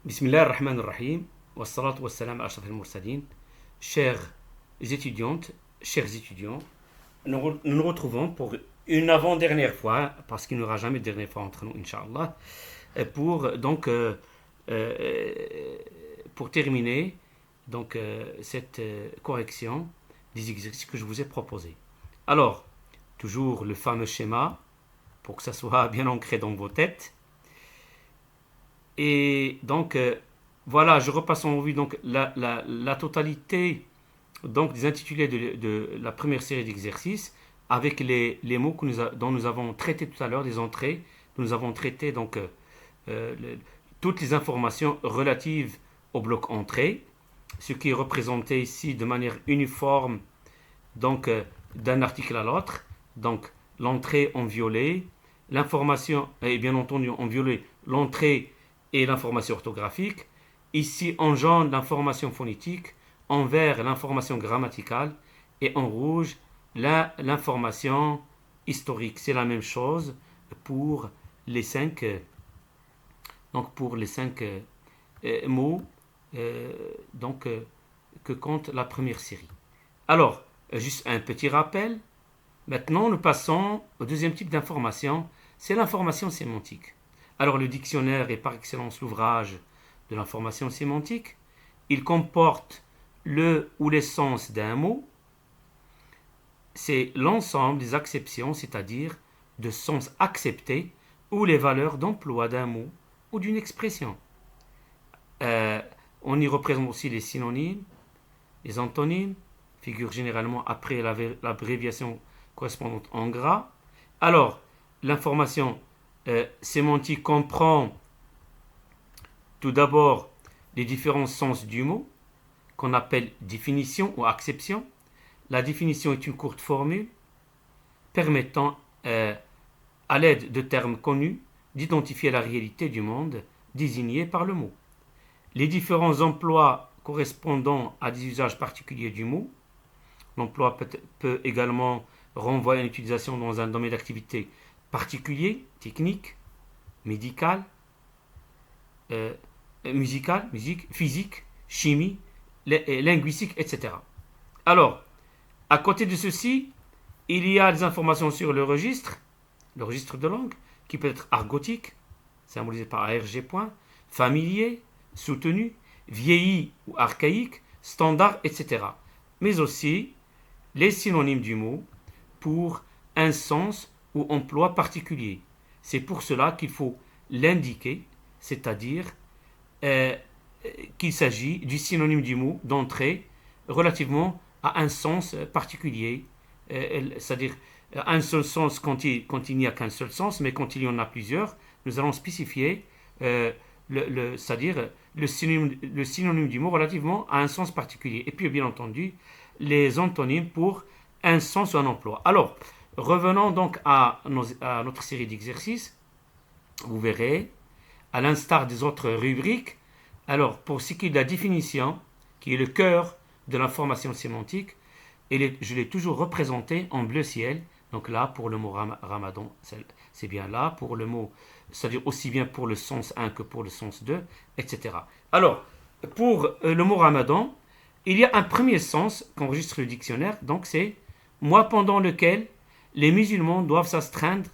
Bismillah ar-Rahman ar-Rahim, wa salatu wa salam à Ashraf al-Mursalin. Chères étudiantes, chers étudiants, nous nous retrouvons pour une avant-dernière fois, parce qu'il n'y aura jamais de dernière fois entre nous, Inch'Allah, pour euh, pour terminer cette correction des exercices que je vous ai proposés. Alors, toujours le fameux schéma, pour que ça soit bien ancré dans vos têtes. Et voilà, je repasse en revue la totalité des intitulés de la première série d'exercices avec les mots dont nous avons traité tout à l'heure, des entrées. Nous avons traité toutes les informations relatives au bloc entrée, ce qui est représenté ici de manière uniforme d'un article à l'autre. Donc l'entrée en violet, l'information, et bien entendu en violet, l'entrée et l'information orthographique. Ici en jaune, l'information phonétique. En vert, l'information grammaticale. Et en rouge, l'information historique. C'est la même chose pour les cinq, mots que compte la première série. Alors, juste un petit rappel. Maintenant, nous passons au deuxième type d'information, c'est l'information sémantique. Alors, le dictionnaire est par excellence l'ouvrage de l'information sémantique. Il comporte le ou les sens d'un mot. C'est l'ensemble des acceptions, c'est-à-dire de sens acceptés ou les valeurs d'emploi d'un mot ou d'une expression. On y représente aussi les synonymes, les antonymes, figurent généralement après l'abréviation correspondante en gras. Alors, l'information sémantique comprend tout d'abord les différents sens du mot, qu'on appelle définition ou acception. La définition est une courte formule permettant, à l'aide de termes connus, d'identifier la réalité du monde désigné par le mot. Les différents emplois correspondant à des usages particuliers du mot. L'emploi peut également renvoyer à une utilisation dans un domaine d'activité particulier, technique, médical, musique, physique, chimie, linguistique, etc. Alors, à côté de ceci, il y a des informations sur le registre de langue, qui peut être argotique, symbolisé par ARG point, familier, soutenu, vieilli ou archaïque, standard, etc. Mais aussi les synonymes du mot pour un sens ou emploi particulier. C'est pour cela qu'il faut l'indiquer, c'est-à-dire qu'il s'agit du synonyme du mot d'entrée relativement à un sens particulier, c'est-à-dire un seul sens quand il n'y a qu'un seul sens, mais quand il y en a plusieurs, nous allons spécifier c'est-à-dire le synonyme du mot relativement à un sens particulier. Et puis, bien entendu, les antonymes pour un sens ou un emploi. Alors, revenons donc à notre série d'exercices. Vous verrez, à l'instar des autres rubriques, alors, pour ce qui est de la définition, qui est le cœur de l'information sémantique, je l'ai toujours représenté en bleu ciel. Donc là, pour le mot ramadan, c'est bien là. Pour le mot, c'est-à-dire aussi bien pour le sens 1 que pour le sens 2, etc. Alors, pour le mot ramadan, il y a un premier sens qu'enregistre le dictionnaire. Donc c'est mois pendant lequel les musulmans doivent s'astreindre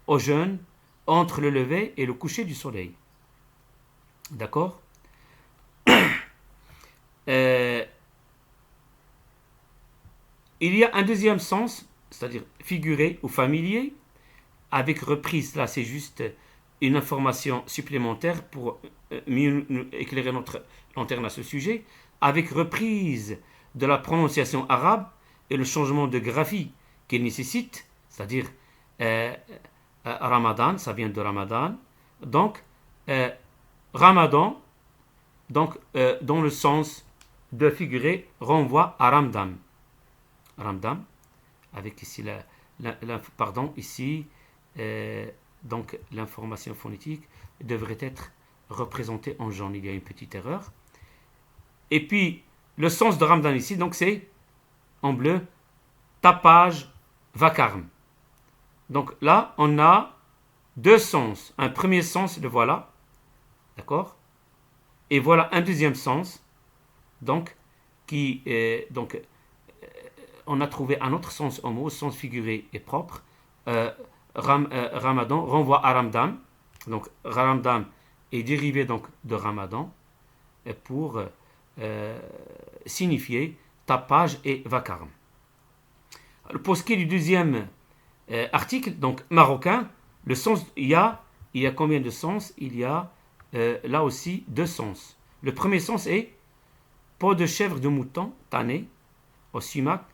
au jeûne entre le lever et le coucher du soleil. D'accord. Il y a un deuxième sens, c'est-à-dire figuré ou familier, avec reprise. Là, c'est juste une information supplémentaire pour mieux éclairer notre lanterne à ce sujet, avec reprise de la prononciation arabe et le changement de graphie qu'il nécessite, c'est-à-dire Ramadan, ça vient de Ramadan. Donc, Ramadan, dans le sens de figurer, renvoie à Ramdan. Ramdan, avec ici l'information phonétique devrait être représentée en jaune. Il y a une petite erreur. Et puis, le sens de Ramdan ici, donc c'est en bleu, tapage, vacarme. Donc là, on a deux sens. Un premier sens, le voilà. D'accord. Et voilà un deuxième sens, donc, on a trouvé un autre sens au mot, sens figuré et propre. Euh, Ramadan renvoie à Ramadan. Donc, Ramadan est dérivé donc de Ramadan pour signifier tapage et vacarme. Pour ce qui est du deuxième article, donc marocain, le sens, il y a combien de sens? Il y a là aussi deux sens. Le premier sens est peau de chèvre de mouton tannée au sumac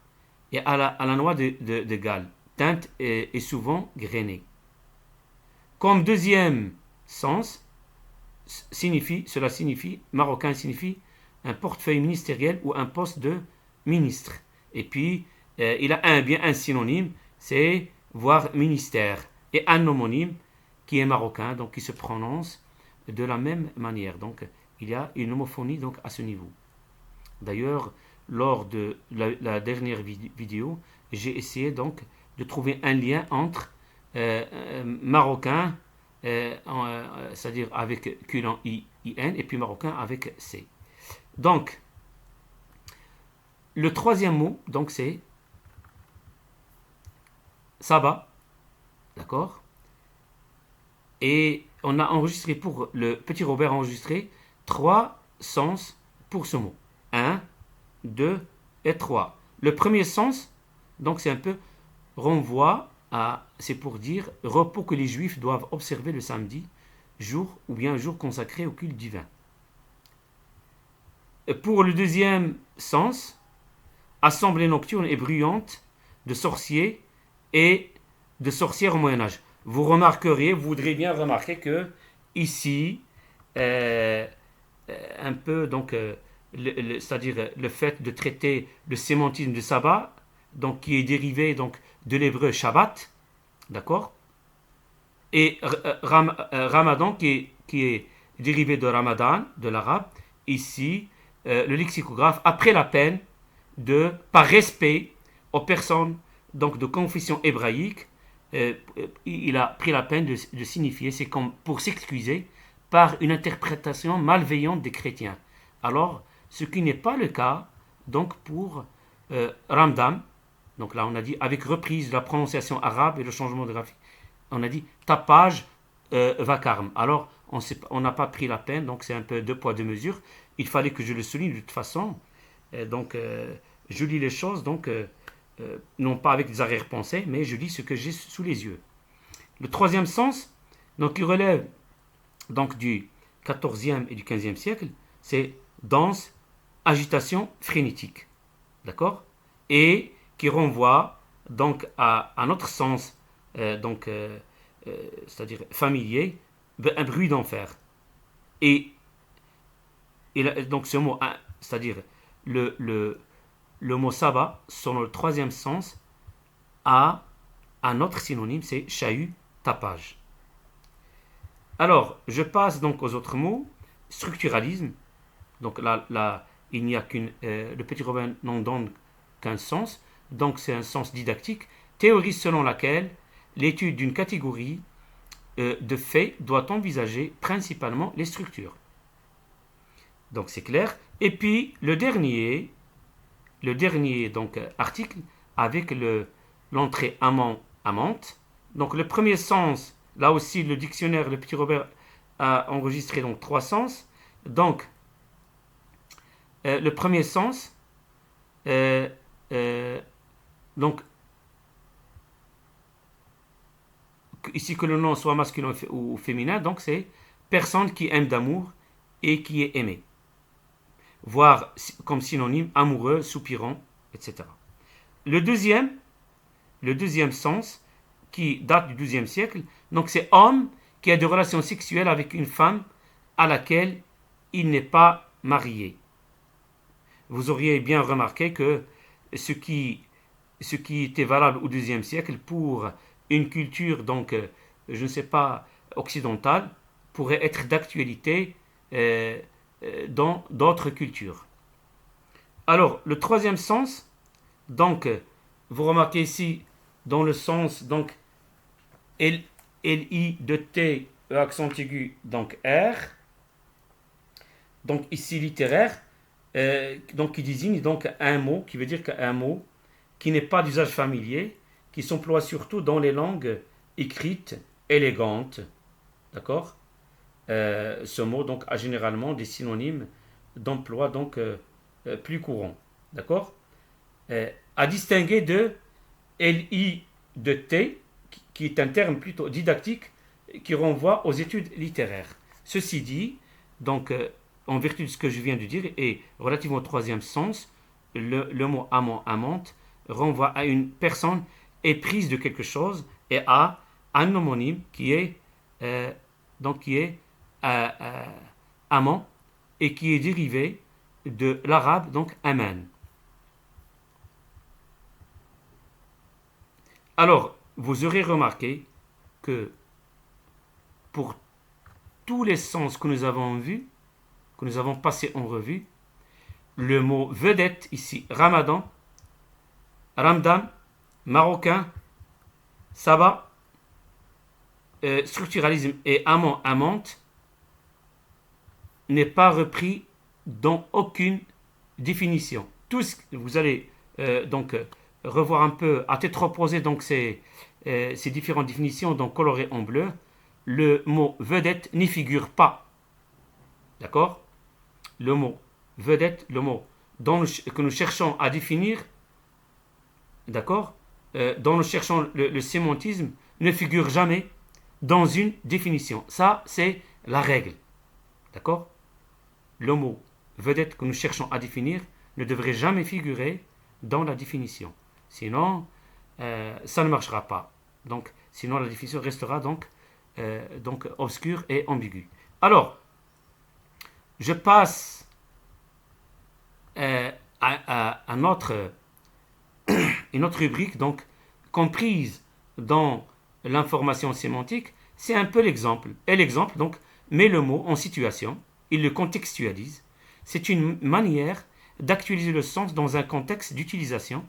et à la noix de Galles, teinte et souvent grainée. Comme deuxième sens, cela signifie, marocain signifie un portefeuille ministériel ou un poste de ministre. Et puis, il a bien un synonyme, c'est voir ministère. Et un homonyme qui est marocain, donc qui se prononce de la même manière. Donc, il y a une homophonie donc, à ce niveau. D'ailleurs, lors de la dernière vidéo, j'ai essayé donc de trouver un lien entre marocain, c'est-à-dire avec Q I-N, et puis marocain avec C. Donc, le troisième mot, donc c'est Saba, d'accord? Et on a enregistré pour le petit Robert enregistré 3 sens pour ce mot. 1, 2 et 3. Le premier sens, donc c'est un peu renvoi à, c'est pour dire repos que les juifs doivent observer le samedi, jour ou bien jour consacré au culte divin. Pour le deuxième sens, assemblée nocturne et bruyante de sorciers et de sorcières au Moyen-Âge. Vous remarqueriez, vous voudrez bien remarquer que ici, un peu donc, c'est-à-dire le fait de traiter le sémantisme de sabbat, donc qui est dérivé donc de l'hébreu Shabbat, d'accord, et Ramadan qui est dérivé de Ramadan, de l'arabe. Ici, le lexicographe a pris la peine de, par respect aux personnes donc de confession hébraïque, il a pris la peine de signifier, c'est comme pour s'excuser par une interprétation malveillante des chrétiens. Alors, ce qui n'est pas le cas donc pour Ramadan. Donc là, on a dit avec reprise de la prononciation arabe et le changement de graphique. On a dit tapage vacarme. Alors, on n'a pas pris la peine, donc c'est un peu deux poids deux mesures. Il fallait que je le souligne de toute façon. Je lis les choses, donc non pas avec des arrière-pensées, mais je lis ce que j'ai sous les yeux. Le troisième sens, donc il relève donc du 14e et du 15e siècle, c'est danse, agitation frénétique. D'accord? Et qui renvoie donc à un autre sens, c'est-à-dire familier, un bruit d'enfer. Et donc ce mot, c'est-à-dire le mot sabbat, selon le troisième sens, a un autre synonyme, c'est chahut, tapage. Alors, je passe donc aux autres mots. Structuralisme. Donc là il n'y a le petit Robin n'en donne qu'un sens. Donc c'est un sens didactique. Théorie selon laquelle l'étude d'une catégorie de faits doit envisager principalement les structures. Donc c'est clair. Et puis le dernier donc article avec l'entrée amant-amante. Donc le premier sens, là aussi le dictionnaire, le petit Robert a enregistré donc 3 sens. Donc le premier sens, donc ici que le nom soit masculin ou féminin, donc c'est personne qui aime d'amour et qui est aimé. Voire comme synonyme amoureux, soupirant, etc. Le deuxième sens, qui date du XIIe siècle, donc c'est homme qui a des relations sexuelles avec une femme à laquelle il n'est pas marié. Vous auriez bien remarqué que ce qui était valable au XIIe siècle pour une culture, donc, je ne sais pas, occidentale, pourrait être d'actualité dans d'autres cultures. Alors, le troisième sens, donc, vous remarquez ici, dans le sens, donc, L-I de T, accent aigu, donc R. donc ici littéraire, donc qui désigne donc un mot, qui veut dire qu'un mot qui n'est pas d'usage familier, qui s'emploie surtout dans les langues écrites, élégantes. D'accord. Ce mot donc a généralement des synonymes d'emploi donc plus courants. D'accord. À distinguer de LI de T, qui est un terme plutôt didactique qui renvoie aux études littéraires. Ceci dit, donc, en vertu de ce que je viens de dire, et relativement au troisième sens, le mot amant, amante renvoie à une personne éprise de quelque chose et à un homonyme qui est, amant et qui est dérivé de l'arabe, donc aman. Alors, vous aurez remarqué que pour tous les sens que nous avons vus, que nous avons passés en revue, le mot vedette ici, ramadan, ramdan, marocain, sabbat, structuralisme et amant, amante, n'est pas repris dans aucune définition. Vous allez revoir un peu à tête reposée donc ces différentes définitions donc colorées en bleu. Le mot vedette n'y figure pas. D'accord. Le mot vedette, le mot que nous cherchons à définir, d'accord, dont nous cherchons le sémantisme, ne figure jamais dans une définition. Ça, c'est la règle. D'accord. Le mot vedette que nous cherchons à définir ne devrait jamais figurer dans la définition. Sinon, ça ne marchera pas. Donc, sinon, la définition restera donc obscure et ambiguë. Alors, je passe à une autre rubrique, donc comprise dans l'information sémantique, c'est un peu l'exemple. Et l'exemple, donc, met le mot en situation, il le contextualise. C'est une manière d'actualiser le sens dans un contexte d'utilisation,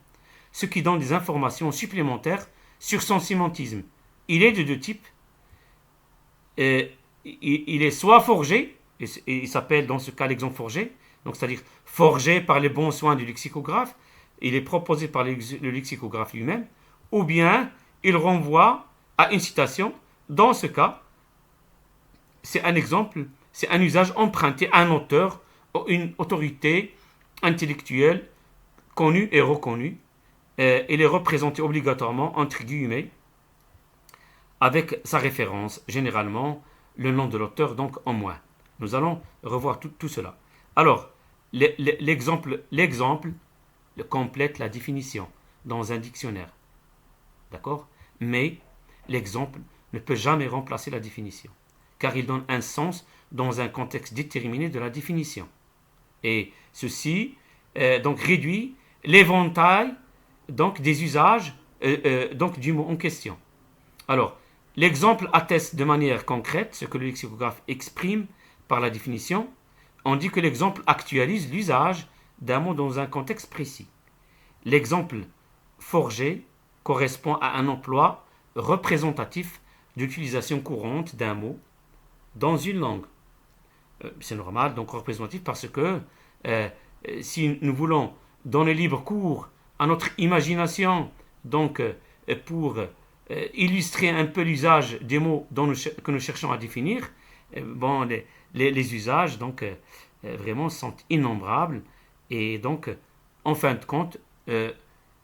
ce qui donne des informations supplémentaires sur son sémantisme. Il est de deux types. Il est soit forgé, et il s'appelle dans ce cas l'exemple forgé, donc c'est-à-dire forgé par les bons soins du lexicographe, il est proposé par le lexicographe lui-même, ou bien il renvoie à une citation. Dans ce cas, c'est un exemple, c'est un usage emprunté à un auteur ou une autorité intellectuelle connue et reconnue. Il est représenté obligatoirement entre guillemets avec sa référence, généralement le nom de l'auteur, donc en moins. Nous allons revoir tout cela. Alors, l'exemple complète la définition dans un dictionnaire. D'accord. Mais l'exemple ne peut jamais remplacer la définition, car il donne un sens dans un contexte déterminé de la définition. Et ceci donc réduit l'éventail donc des usages donc du mot en question. Alors, l'exemple atteste de manière concrète ce que le lexicographe exprime par la définition. On dit que l'exemple actualise l'usage d'un mot dans un contexte précis. L'exemple forgé correspond à un emploi représentatif d'utilisation courante d'un mot dans une langue. C'est normal, donc représentatif, parce que si nous voulons donner libre cours à notre imagination, donc pour illustrer un peu l'usage des mots que nous cherchons à définir, les usages donc vraiment sont innombrables, et donc en fin de compte le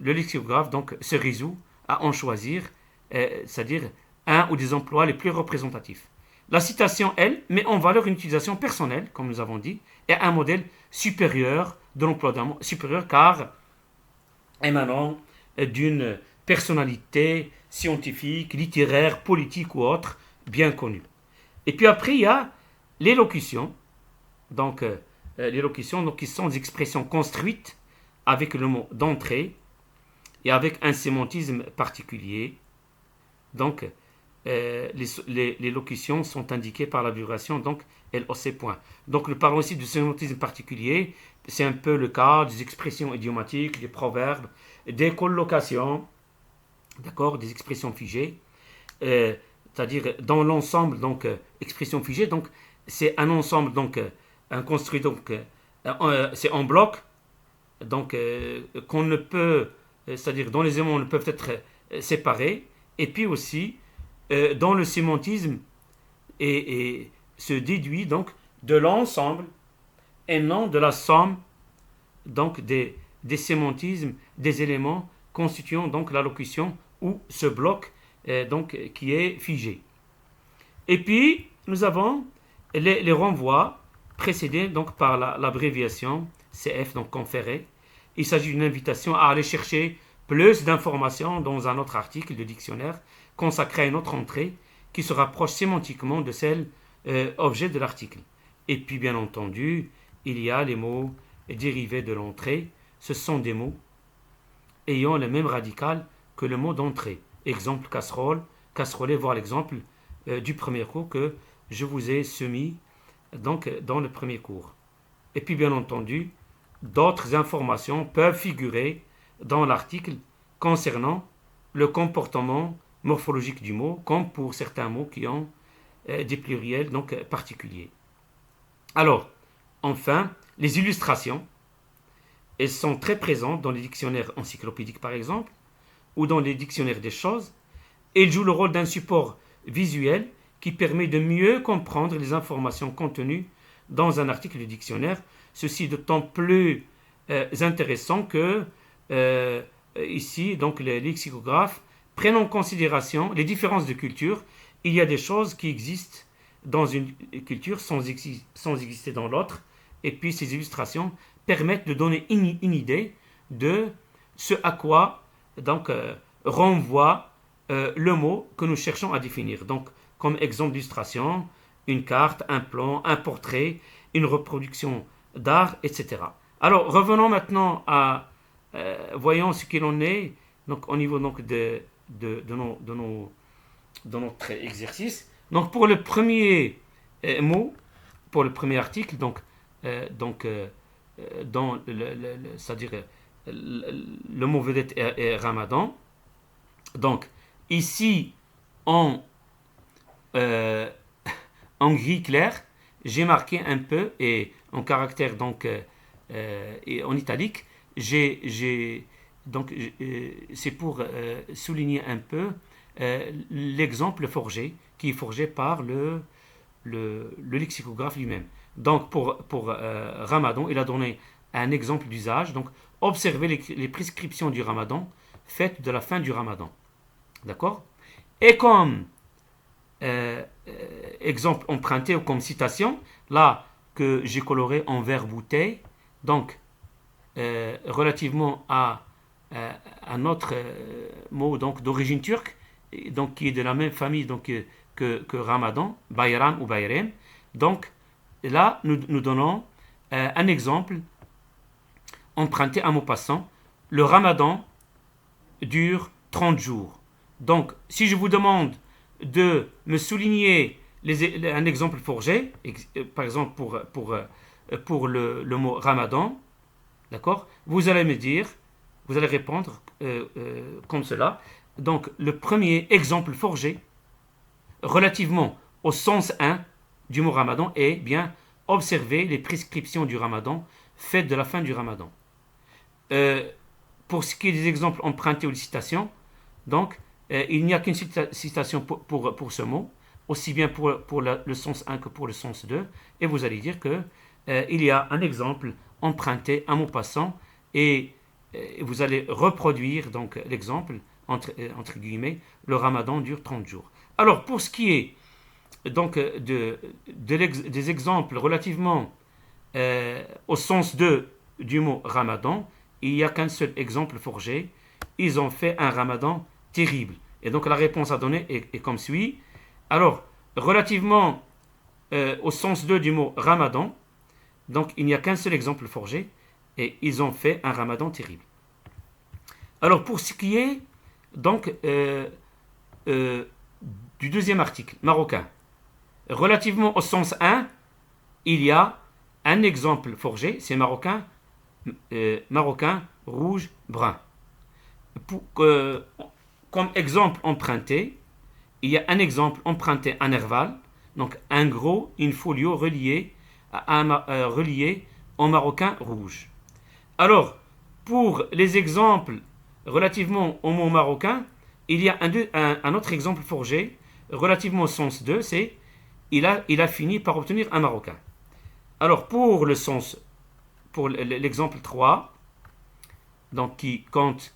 lexicographe donc se résout à en choisir, c'est-à-dire un ou des emplois les plus représentatifs. La citation, elle, met en valeur une utilisation personnelle, comme nous avons dit, et un modèle supérieur de l'emploi d'un mot, supérieur car émanant d'une personnalité scientifique, littéraire, politique ou autre, bien connue. Et puis après, il y a l'élocution. Donc, l'élocution, donc, qui sont des expressions construites avec le mot d'entrée et avec un sémantisme particulier. Donc, les locutions sont indiquées par l'abréviation, donc LOC. Donc, nous parlons ici du sémantisme particulier. C'est un peu le cas des expressions idiomatiques, des proverbes, des collocations, d'accord, des expressions figées. C'est-à-dire dans l'ensemble, donc expression figée, donc c'est un ensemble donc construit donc, c'est en bloc, donc qu'on ne peut, c'est-à-dire dont les éléments ne peuvent être séparés, et puis aussi dont le sémantisme se déduit donc de l'ensemble et non de la somme donc des sémantismes, des éléments constituant donc la locution ou ce bloc donc qui est figé. Et puis nous avons les renvois précédés donc par l'abréviation CF, donc conféré. Il s'agit d'une invitation à aller chercher plus d'informations dans un autre article de dictionnaire consacré à une autre entrée qui se rapproche sémantiquement de celle objet de l'article. Et puis bien entendu, il y a les mots dérivés de l'entrée. Ce sont des mots ayant le même radical que le mot d'entrée. Exemple casserole, casserolet, voir l'exemple du premier cours que je vous ai soumis donc, dans le premier cours. Et puis bien entendu, d'autres informations peuvent figurer dans l'article concernant le comportement morphologique du mot, comme pour certains mots qui ont des pluriels donc particuliers. Alors, enfin, les illustrations, elles sont très présentes dans les dictionnaires encyclopédiques par exemple, ou dans les dictionnaires des choses. Elles jouent le rôle d'un support visuel qui permet de mieux comprendre les informations contenues dans un article de dictionnaire. Ceci d'autant plus intéressant que ici, donc les lexicographes prennent en considération les différences de culture. Il y a des choses qui existent dans une culture sans exister dans l'autre. Et puis ces illustrations permettent de donner une idée de ce à quoi donc, renvoie le mot que nous cherchons à définir. Donc, comme exemple d'illustration, une carte, un plan, un portrait, une reproduction d'art, etc. Alors, revenons maintenant à voyons ce qu'il en est donc, au niveau donc, de notre exercice. Donc, pour le premier mot, pour le premier article, c'est-à-dire le mot vedette est Ramadan. Donc, ici, en gris clair, j'ai marqué un peu, et en caractère donc, et en italique, c'est pour souligner un peu l'exemple forgé, qui est forgé par le lexicographe lui-même. Donc, pour Ramadan, il a donné un exemple d'usage. Donc, observez les prescriptions du Ramadan faites de la fin du Ramadan. D'accord? Et comme exemple emprunté ou comme citation, là que j'ai coloré en vert bouteille, donc relativement à un autre mot donc d'origine turque, donc qui est de la même famille donc que Ramadan, Bayram ou Bayrem. Donc là, nous donnons un exemple emprunté à Maupassant. Le Ramadan dure 30 jours. Donc, si je vous demande de me souligner un exemple forgé, par exemple pour le mot Ramadan, d'accord, vous allez me dire, vous allez répondre comme cela. Donc, le premier exemple forgé relativement au sens 1 du mot Ramadan est bien observer les prescriptions du Ramadan faites de la fin du Ramadan. Pour ce qui est des exemples empruntés ou des citations, donc, il n'y a qu'une citation pour ce mot, aussi bien pour le sens 1 que pour le sens 2, et vous allez dire que il y a un exemple emprunté à Maupassant, et vous allez reproduire donc l'exemple, entre guillemets, le Ramadan dure 30 jours. Alors, pour ce qui est donc des exemples relativement au sens 2 du mot Ramadan, il n'y a qu'un seul exemple forgé. Ils ont fait un Ramadan terrible. Et donc la réponse à donner est comme suit. Alors, relativement au sens 2 du mot Ramadan, donc il n'y a qu'un seul exemple forgé, et ils ont fait un Ramadan terrible. Alors, pour ce qui est donc du deuxième article, marocain, relativement au sens 1, il y a un exemple forgé, c'est marocain, rouge, brun. Comme exemple emprunté, il y a un exemple emprunté à Nerval, donc un gros, une folio relié relié au maroquin rouge. Alors, pour les exemples relativement au mot marocain, il y a un autre exemple forgé relativement au sens 2, c'est il a fini par obtenir un marocain. Alors, pour l'exemple 3, donc qui compte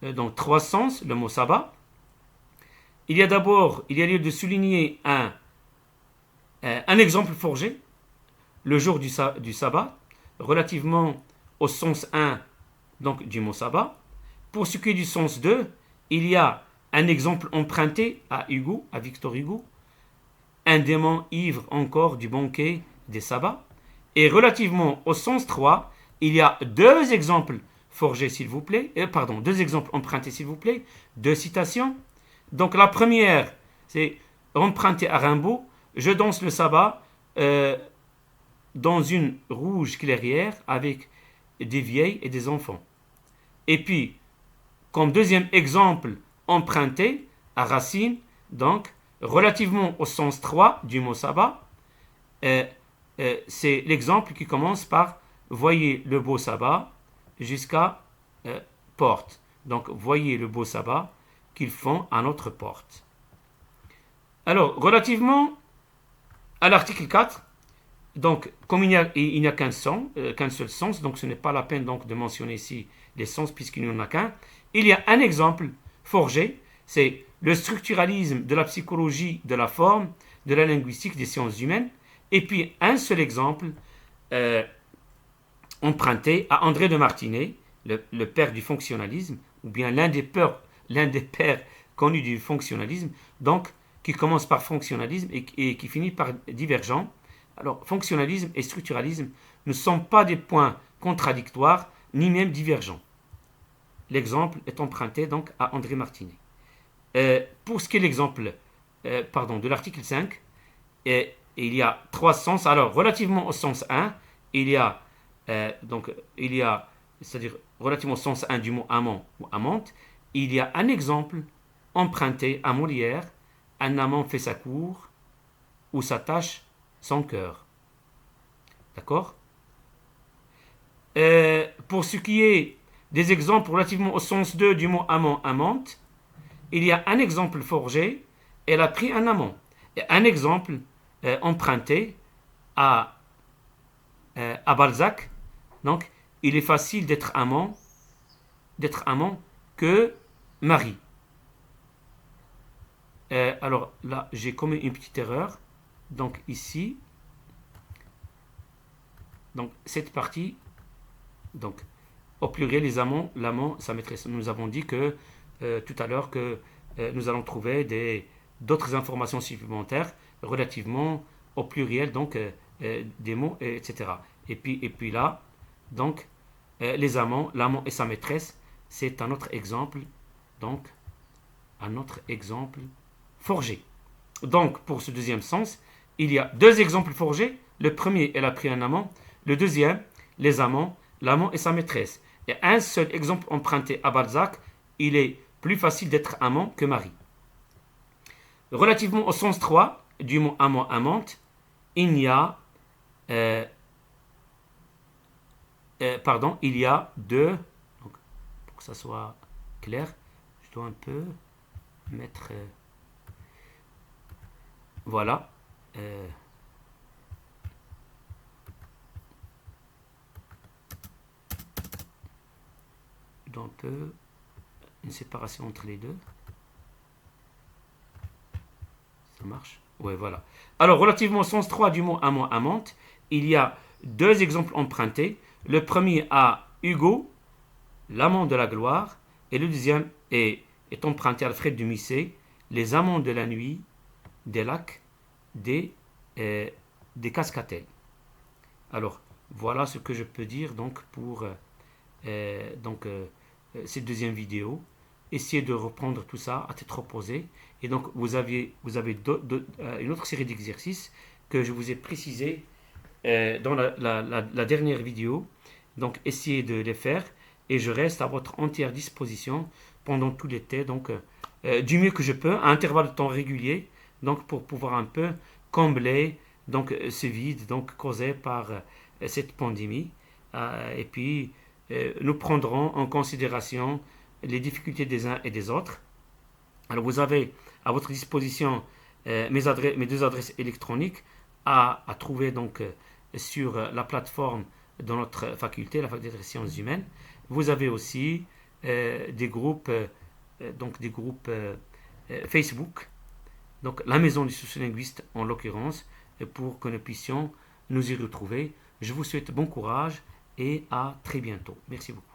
donc 3 sens, le mot sabbat, il y a lieu de souligner un exemple forgé, le jour du sabbat, relativement au sens 1 donc, du mot sabbat. Pour ce qui est du sens 2, il y a un exemple emprunté à Hugo, à Victor Hugo, un démon ivre encore du banquet des sabbats. Et relativement au sens 3, il y a deux exemples forgés, s'il vous plaît, deux exemples empruntés, s'il vous plaît, deux citations. Donc la première, c'est emprunté à Rimbaud, je danse le sabbat dans une rouge clairière avec des vieilles et des enfants. Et puis, comme deuxième exemple emprunté à Racine, donc, relativement au sens 3 du mot sabbat, c'est l'exemple qui commence par voyez le beau sabbat jusqu'à porte. Donc, voyez le beau sabbat qu'ils font à notre porte. Alors, relativement à l'article 4, donc, comme il n'y a qu'un seul sens, donc ce n'est pas la peine donc, de mentionner ici les sens puisqu'il n'y en a qu'un, il y a un exemple forgé, c'est le structuralisme de la psychologie de la forme, de la linguistique des sciences humaines, et puis un seul exemple emprunté à André de Martinet, le père du fonctionnalisme, ou bien l'un des pères connus du fonctionnalisme, donc qui commence par fonctionnalisme et qui finit par divergent. Alors, fonctionnalisme et structuralisme ne sont pas des points contradictoires, ni même divergents. L'exemple est emprunté donc à André Martinet. Pour ce qui est l'exemple de l'article 5, il y a trois sens. Alors, relativement au sens 1, c'est-à-dire relativement au sens 1 du mot amant ou amante, il y a un exemple emprunté à Molière, un amant fait sa cour, ou s'attache son cœur. D'accord ? Pour ce qui est des exemples relativement au sens 2 du mot amant, amante, il y a un exemple forgé, elle a pris un amant. Et un exemple emprunté à Balzac. Donc, il est facile d'être amant que mari. Alors là, j'ai commis une petite erreur. Donc ici, donc cette partie, donc au pluriel, les amants, l'amant, sa maîtresse. Nous avons dit que tout à l'heure que nous allons trouver d'autres informations supplémentaires relativement au pluriel, donc des mots, etc. Et puis là, donc les amants, l'amant et sa maîtresse, c'est un autre exemple, donc un autre exemple forgé. Donc pour ce deuxième sens, il y a deux exemples forgés. Le premier, elle a pris un amant. Le deuxième, les amants, l'amant et sa maîtresse. Et un seul exemple emprunté à Balzac, il est plus facile d'être amant que mari. Relativement au sens 3 du mot amant, amante, il y a deux. Donc, pour que ça soit clair, je dois un peu mettre. Voilà. Un peu une séparation entre les deux. Ça marche? Ouais, voilà. Alors, relativement au sens 3 du mot amant, amante, il y a deux exemples empruntés. Le premier à Hugo, l'amant de la gloire, et le deuxième est emprunté à Alfred de Musset, les amants de la nuit, des lacs, des cascatelles. Alors, voilà ce que je peux dire donc pour cette deuxième vidéo. Essayez de reprendre tout ça à tête reposée. Et donc, vous avez une autre série d'exercices que je vous ai précisé dans la dernière vidéo. Donc, essayez de les faire. Et je reste à votre entière disposition pendant tout l'été. Donc, du mieux que je peux, à intervalles de temps réguliers. Donc, pour pouvoir un peu combler donc ce vide donc causé par cette pandémie. Et puis nous prendrons en considération les difficultés des uns et des autres. Alors vous avez à votre disposition mes deux adresses électroniques à trouver donc sur la plateforme de notre faculté, la faculté des sciences humaines. Vous avez aussi des groupes, Facebook, donc la maison du sociolinguiste en l'occurrence, pour que nous puissions nous y retrouver. Je vous souhaite bon courage et à très bientôt. Merci beaucoup.